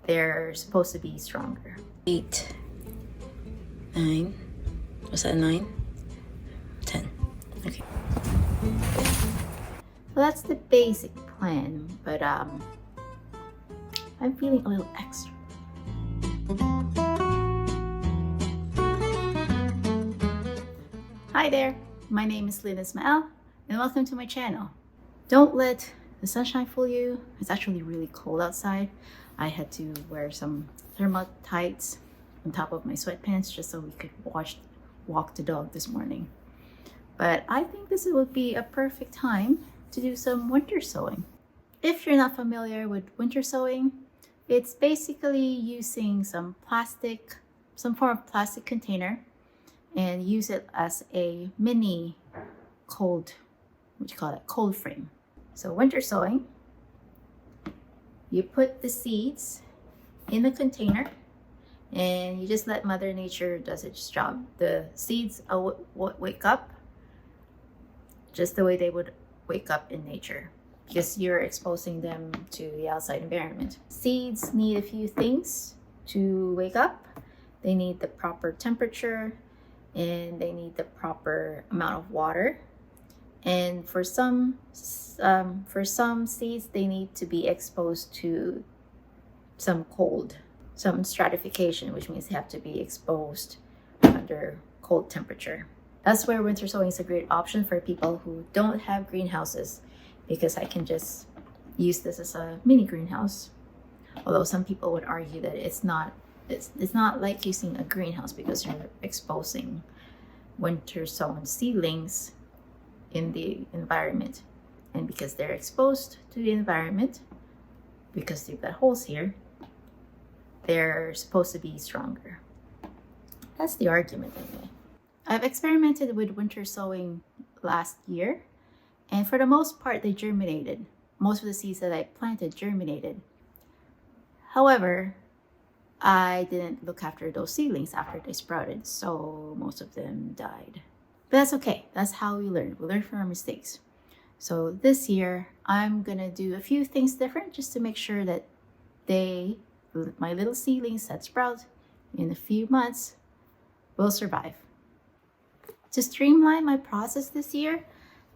they're supposed to be stronger. 8, 9, was that 9? 10. Okay. Well, that's the basic plan, but I'm feeling a little extra. Hi there, my name is Lynn Ismael, and welcome to my channel. Don't let the sunshine fool you. It's actually really cold outside. I had to wear some thermal tights on top of my sweatpants just so we could walk the dog this morning. But I think this would be a perfect time to do some winter sowing. If you're not familiar with winter sowing, it's basically using some form of plastic container and use it as a mini cold frame. So winter sowing, you put the seeds in the container and you just let Mother Nature does its job. The seeds wake up just the way they would wake up in nature because you're exposing them to the outside environment. Seeds need a few things to wake up. They need the proper temperature and they need the proper amount of water. And for some seeds, they need to be exposed to some stratification, which means they have to be exposed under cold temperature. That's where winter sowing is a great option for people who don't have greenhouses, because I can just use this as a mini greenhouse. Although some people would argue that it's not like using a greenhouse because you're exposing winter sown seedlings in the environment, and because they're exposed to the environment, because they've got holes here, they're supposed to be stronger. That's the argument anyway. I've experimented with winter sowing last year, and for the most part they germinated. Most of the seeds that I planted germinated. However, I didn't look after those seedlings after they sprouted, so most of them died. But that's okay. That's how we learn. We learn from our mistakes. So this year, I'm gonna do a few things different just to make sure that my little seedlings that sprout in a few months will survive. To streamline my process this year,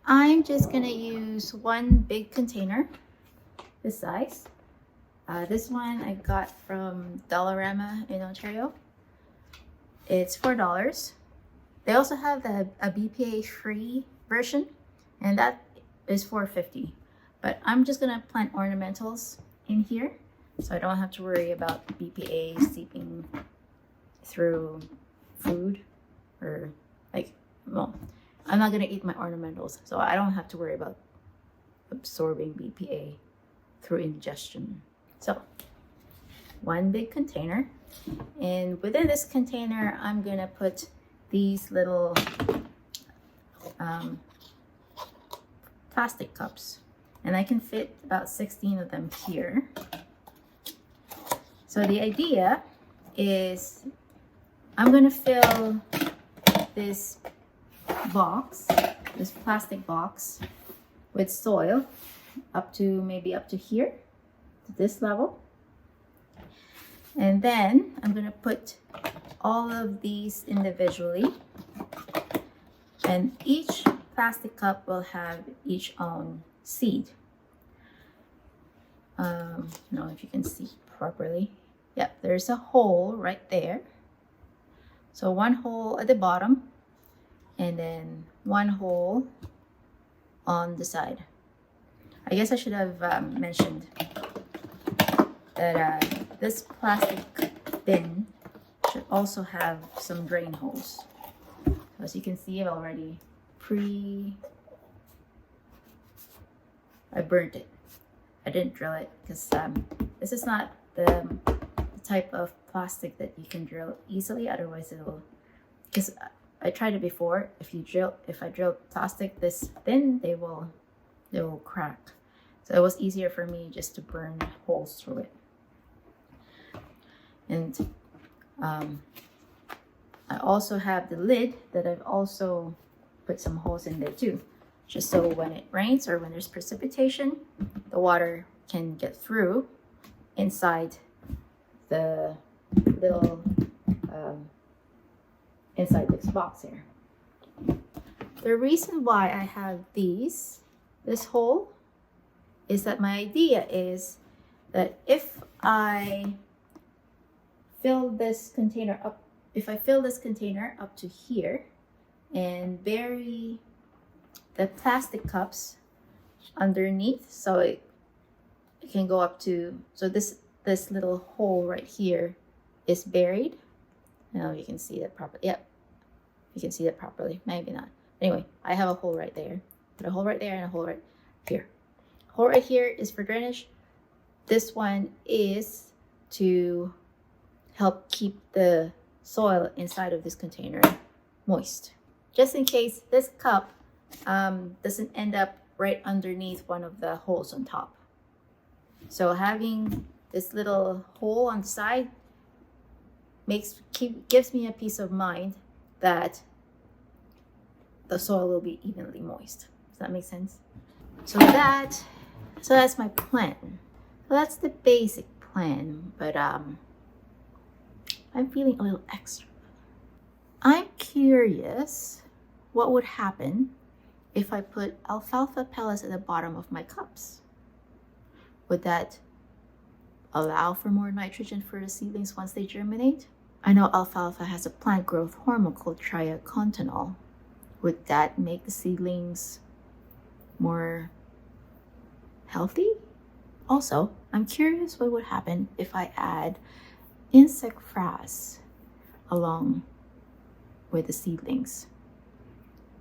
I'm just gonna use one big container, this size. This one I got from Dollarama in Ontario. It's $4. They also have a BPA free version, and that is $4.50. But I'm just gonna plant ornamentals in here, so I don't have to worry about BPA seeping through food, or I'm not gonna eat my ornamentals, so I don't have to worry about absorbing BPA through ingestion. So one big container, and within this container I'm gonna put these little plastic cups, and I can fit about 16 of them here. So the idea is I'm gonna fill this plastic box with soil up to here, to this level. And then I'm gonna put all of these individually, and each plastic cup will have its own seed. I don't know if you can see properly. Yep, there's a hole right there. So one hole at the bottom, and then one hole on the side. I guess I should have mentioned that this plastic bin should also have some drain holes. As you can see, I've already I burnt it. I didn't drill it because this is not the type of plastic that you can drill easily. Otherwise, because I tried it before. If I drill plastic this thin, they will crack. So it was easier for me just to burn holes through it. And I also have the lid that I've also put some holes in there too, just so when it rains or when there's precipitation, the water can get through inside the little inside this box here. The reason why I have this hole is that my idea is that if I fill this container up, to here and bury the plastic cups underneath, so it can go up to, so this little hole right here is buried. Now you can see that properly. Yep, you can see that properly. Maybe not. Anyway, I have a hole right there. Put a hole right there and a hole right here. Hole right here is for drainage. This one is to help keep the soil inside of this container moist, just in case this cup doesn't end up right underneath one of the holes on top. So having this little hole on the side gives me a peace of mind that the soil will be evenly moist. Does that make sense? So that's my plan. So that's the basic plan, but I'm feeling a little extra. I'm curious what would happen if I put alfalfa pellets at the bottom of my cups. Would that allow for more nitrogen for the seedlings once they germinate? I know alfalfa has a plant growth hormone called triacontanol. Would that make the seedlings more healthy? Also, I'm curious what would happen if I add insect frass along with the seedlings.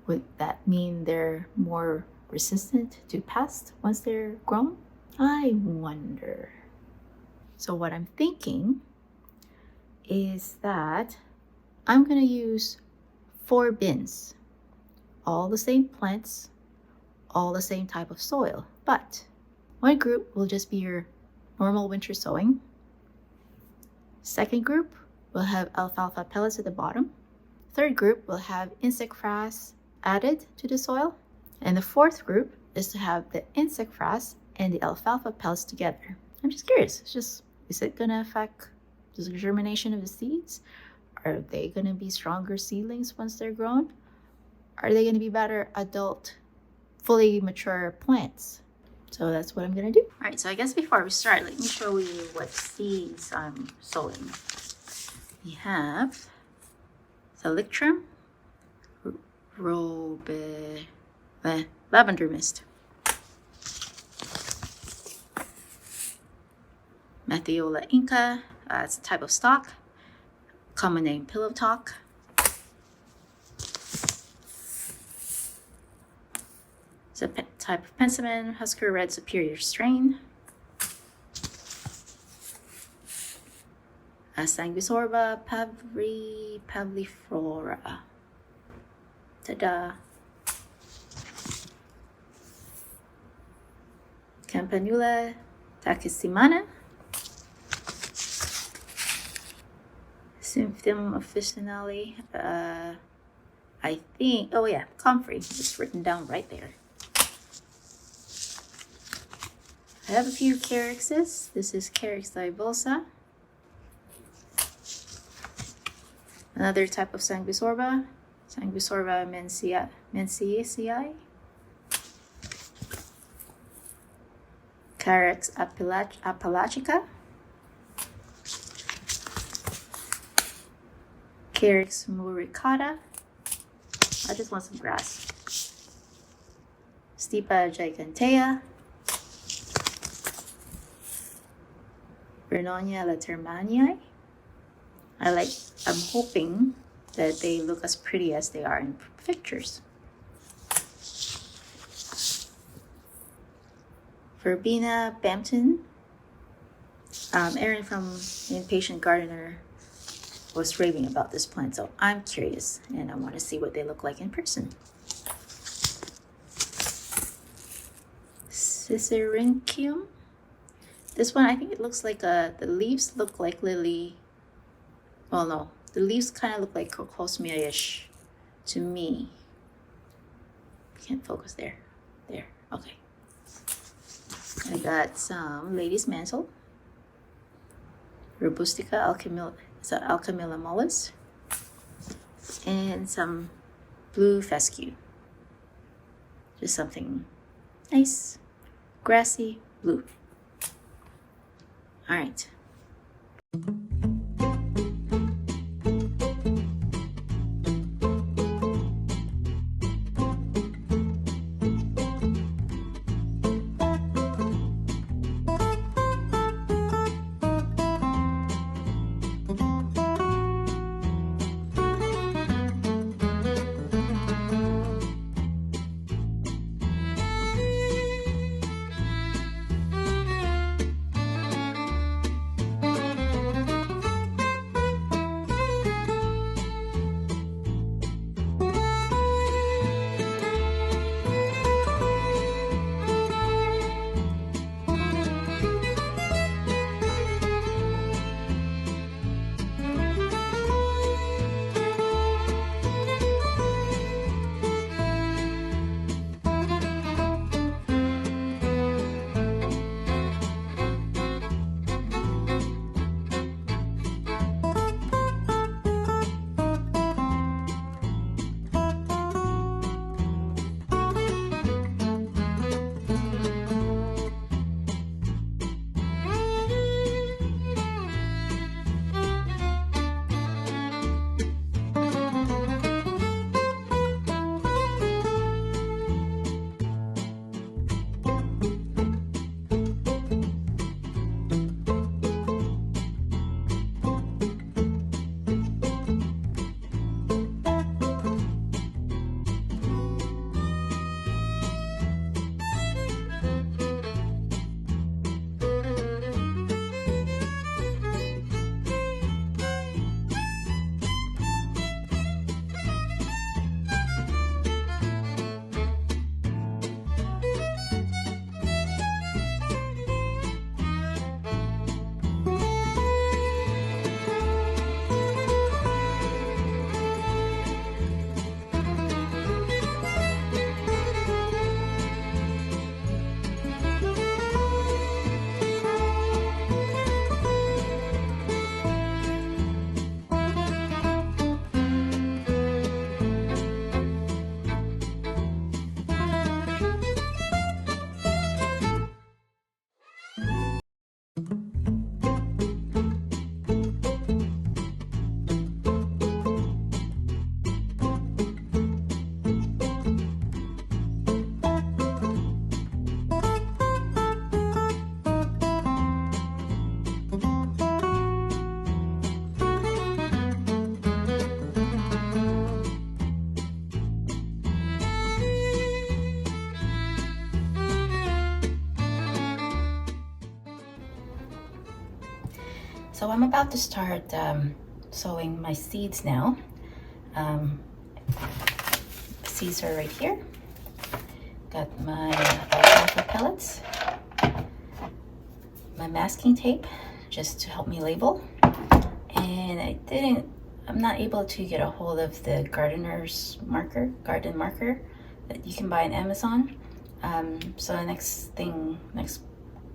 Would that mean they're more resistant to pests once they're grown? I wonder. So what I'm thinking is that I'm gonna use 4 bins, all the same plants, all the same type of soil, but one group will just be your normal winter sowing. Second group will have alfalfa pellets at the bottom. Third group will have insect frass added to the soil. And the fourth group is to have the insect frass and the alfalfa pellets together. I'm just curious, is it gonna affect the germination of the seeds? Are they gonna be stronger seedlings once they're grown? Are they gonna be better adult, fully mature plants? So that's what I'm gonna do. All right, so I guess before we start, let me show you what seeds I'm sowing. We have Thalictrum, lavender mist, Mathiola inca, it's a type of stock, common name pillow talk. It's a type of Penstemon, Husker Red Superior strain. Sanguisorba pavliflora. Ta-da! Campanula takisimana. Symphytum officinale. I think, oh yeah, comfrey. It's written down right there. I have a few Caryxes. This is Caryx divulsa. Another type of Sanguisorba, Sanguisorba menziesii. Carex apalachica. Carex muricata. I just want some grass. Stipa gigantea. Vernonia latermanii. I'm hoping that they look as pretty as they are in pictures. Verbena Bampton. Erin from Impatient Gardener was raving about this plant, so I'm curious and I want to see what they look like in person. Cicericium. This one, I think it looks like the leaves look like lily. Well, no, the leaves kind of look like crocosmia-ish to me. Can't focus there. There, okay. I got some Lady's Mantle. Robustica alchemilla mollis, and some blue fescue. Just something nice, grassy blue. All right. So I'm about to start sowing my seeds now. Seeds are right here. Got my alfalfa pellets, my masking tape just to help me label, and I'm not able to get a hold of the garden marker that you can buy on Amazon. So the next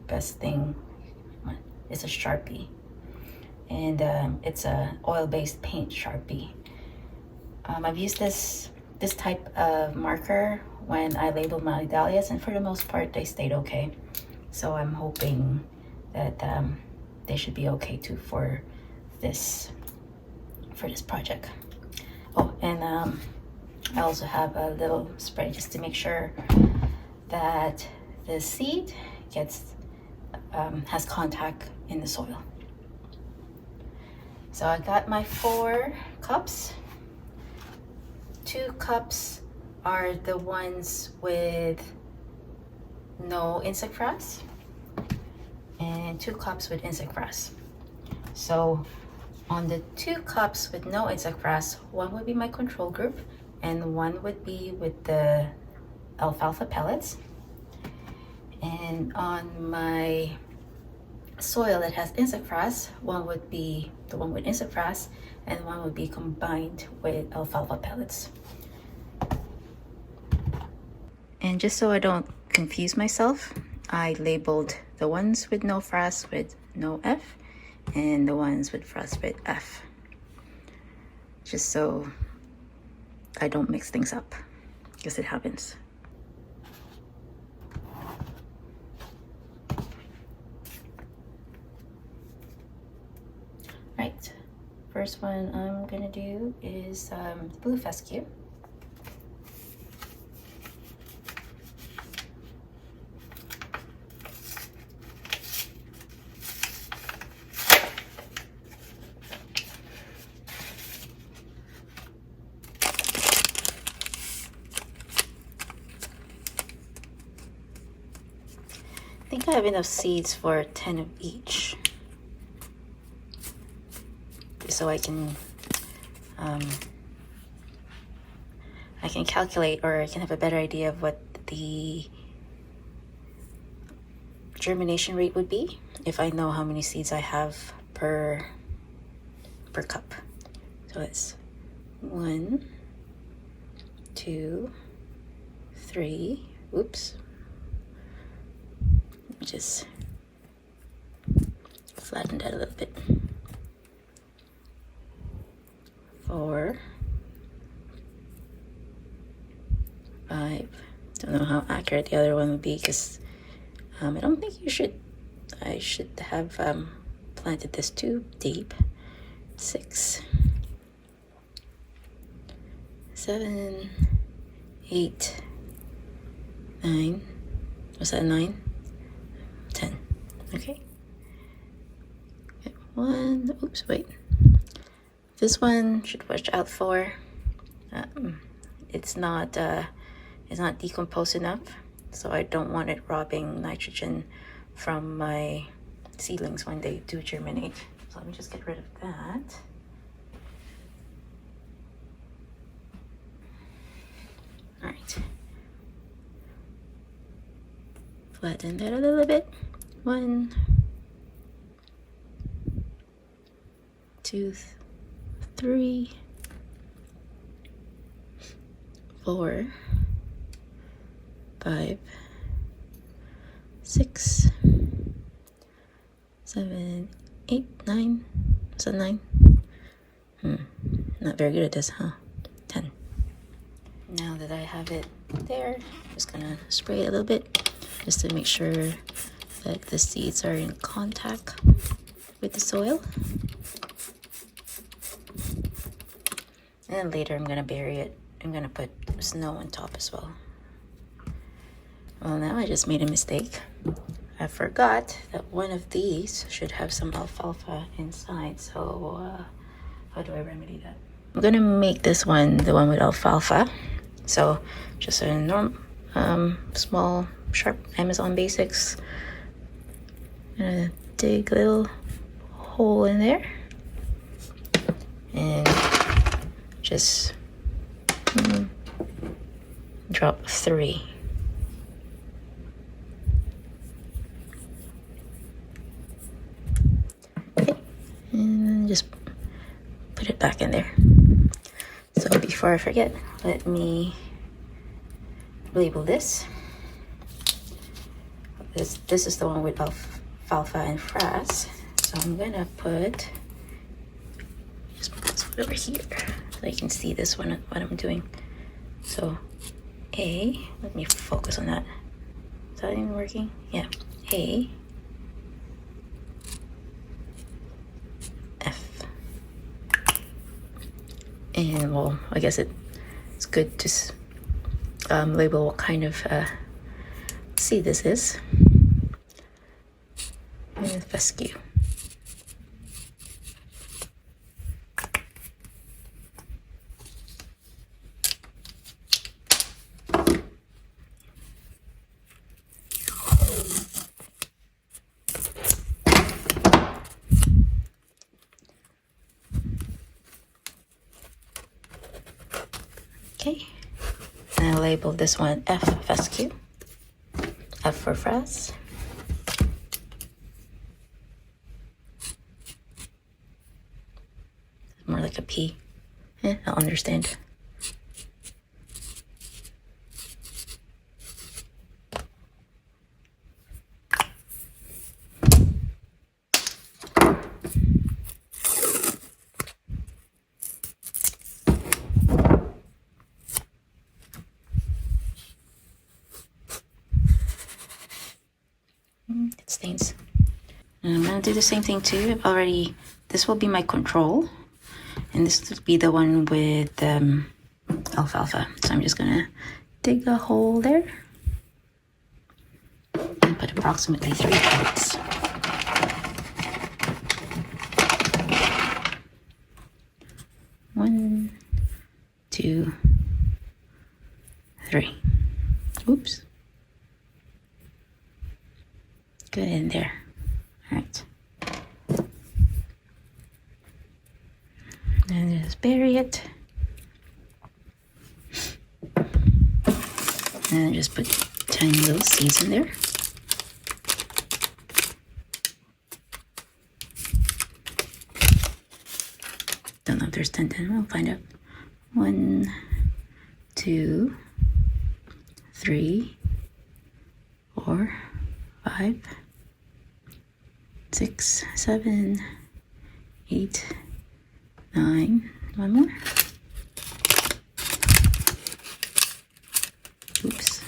best thing is a Sharpie, and it's a oil-based paint Sharpie. I've used this type of marker when I labeled my dahlias, and for the most part they stayed okay. So I'm hoping that they should be okay too for this project. Oh, and I also have a little spray just to make sure that the seed has contact in the soil. So I got my 4 cups. 2 cups are the ones with no insect frass, and 2 cups with insect frass. So on the 2 cups with no insect frass, 1 would be my control group and 1 would be with the alfalfa pellets. And on my soil that has insect frass, 1 would be the one with insect frass and 1 would be combined with alfalfa pellets. And just so I don't confuse myself, I labeled the ones with no frass with no F and the ones with frostbite F, just so I don't mix things up, because it happens. Right, first one I'm gonna do is blue fescue. I think I have enough seeds for 10 of each, so I can calculate, or I can have a better idea of what the germination rate would be if I know how many seeds I have per cup. So it's 1, 2, 3. Oops. Just flatten that a little bit. 4, 5. Don't know how accurate the other one would be, because I don't think I should have planted this too deep. 6, 7, 8, 9. Was that 9? 10. Okay. 1. Oops, wait. This one should watch out for. It's not decomposed enough, so I don't want it robbing nitrogen from my seedlings when they do germinate. So let me just get rid of that. All right. Flatten that a little bit. 1, 2, 3, 4, 5, 6, 7, 8, 9. Is that 9? Not very good at this, huh? 10. Now that I have it there, I'm just gonna spray it a little bit, just to make sure that the seeds are in contact with the soil. And later I'm gonna bury it. I'm gonna put snow on top as well. Well, now I just made a mistake. I forgot that one of these should have some alfalfa inside. So how do I remedy that? I'm gonna make this one the one with alfalfa. So just a normal small sharp Amazon Basics. Gonna dig a little hole in there and just drop 3. Okay, and just put it back in there. So before I forget, let me label this. This is the one with alfalfa and frass. So I'm gonna just put this one over here so you can see this one, what I'm doing. So A, let me focus on that. Is that even working? Yeah. A, F. And well, I guess it's good to label what kind of seed this is. And fescue. Okay, and I labeled this one F fescue, F for frass. More like a P. I'll understand. stains. And I'm gonna do the same thing too. This will be my control, and this will be the one with alfalfa. So I'm just gonna dig a hole there and put approximately 3 pellets. One, 2, 3. Oops. Good in there. All right. And just bury it. And just put tiny little seeds in there. Don't know if there's 10. We'll find out. 1, 2, 3, 4, 5, 6, 7, 8, 9. One more. Oops.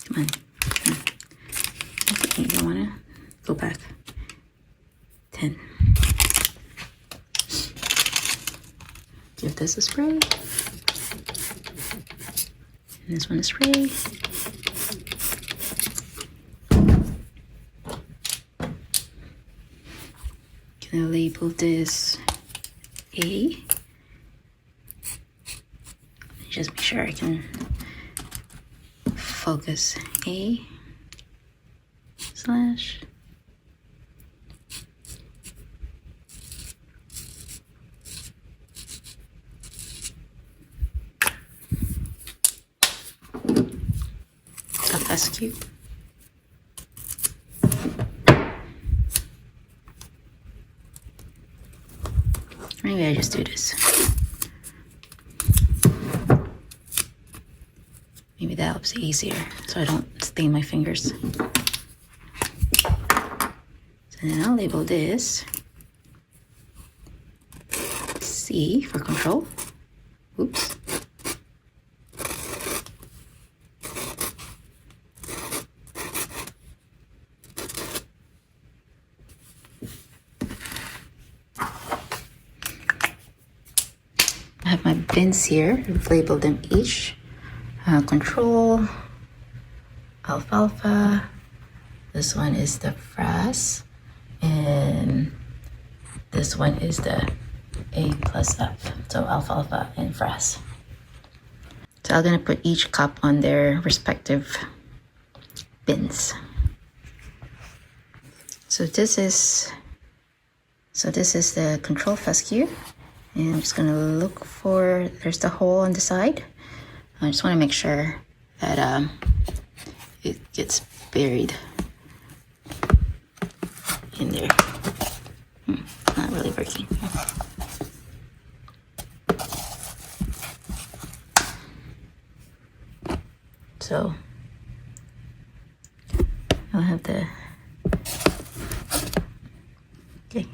Come on. Okay, you want to go back. 10. Give this a spray. And this one a spray. Gonna label this A. Just make sure I can focus. A slash fescue. Maybe I just do this. Maybe that helps it easier so I don't stain my fingers. So then I'll label this C for control. Oops. I have my bins here. I've labeled them each. Control, alfalfa. This one is the frass, and this one is the A plus F. So alfalfa and frass. So I'm gonna put each cup on their respective bins. So this is the control fescue. And I'm just gonna look for, there's the hole on the side. I just wanna make sure that it gets buried in there. Not really working. So I'll have the, okay.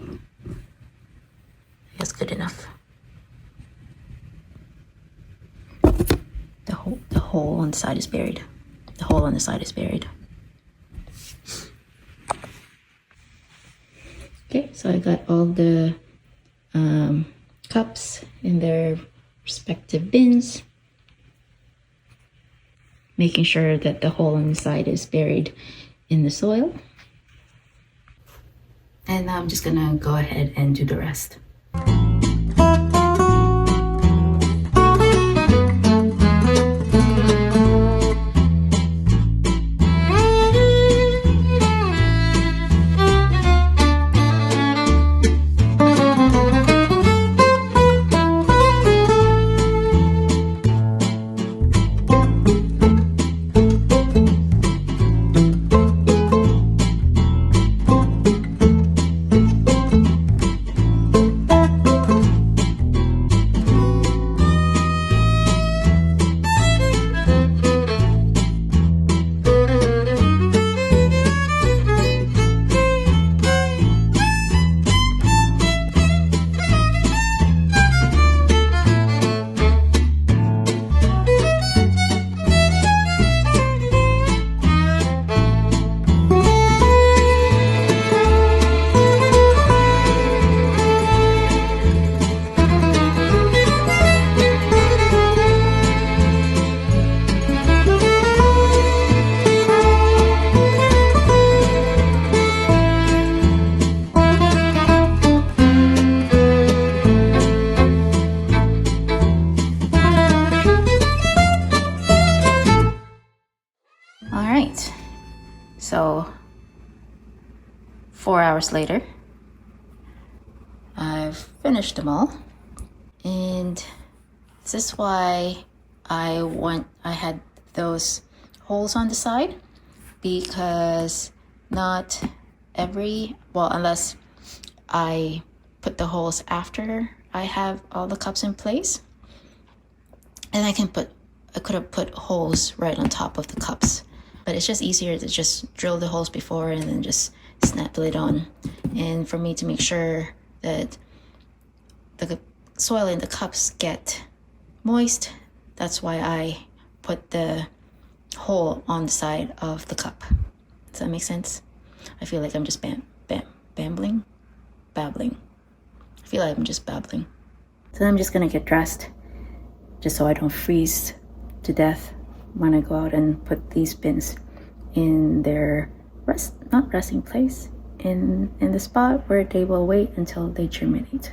That's good enough. The hole on the side is buried. The hole on the side is buried. Okay, so I got all the cups in their respective bins, making sure that the hole on the side is buried in the soil. And I'm just gonna go ahead and do the rest. So 4 hours later, I've finished them all, and this is why I had those holes on the side, because not every, well, unless I put the holes after I have all the cups in place, and I could have put holes right on top of the cups, but it's just easier to just drill the holes before and then just snap the lid on. And for me to make sure that the soil in the cups get moist, that's why I put the hole on the side of the cup. Does that make sense? I feel like I'm just babbling. I feel like I'm just babbling. So I'm just gonna get dressed, just so I don't freeze to death when I go out and put these bins in their not resting place, in the spot where they will wait until they germinate.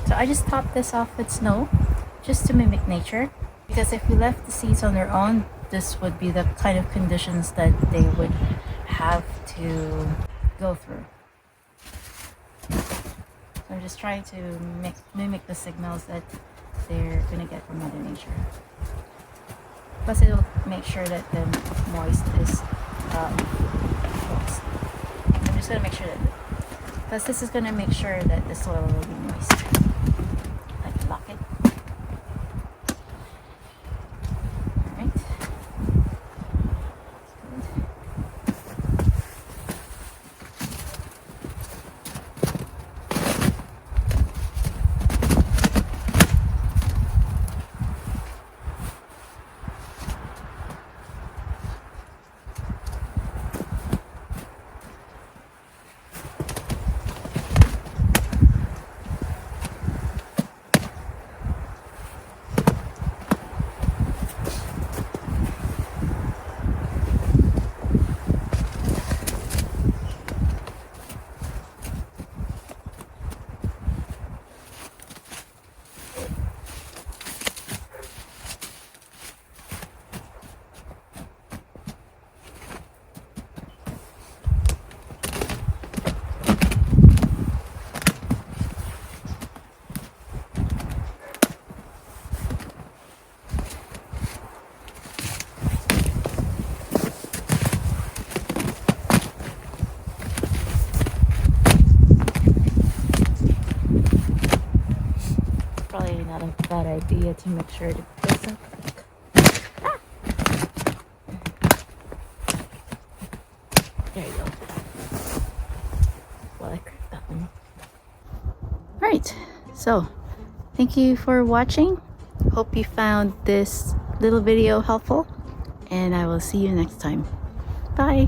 So I just topped this off with snow, just to mimic nature, because if we left the seeds on their own, this would be the kind of conditions that they would have to go through. So I'm just trying to mimic the signals that they're going to get from Mother Nature. Plus it'll make sure that the moist is moist. I'm just going to make sure that, plus this is going to make sure that the soil will be moist. Like lock it. Alright. Probably not a bad idea to make sure it doesn't crack. Ah! There you go. Well, I cracked that one. Alright, so thank you for watching. Hope you found this little video helpful, and I will see you next time. Bye!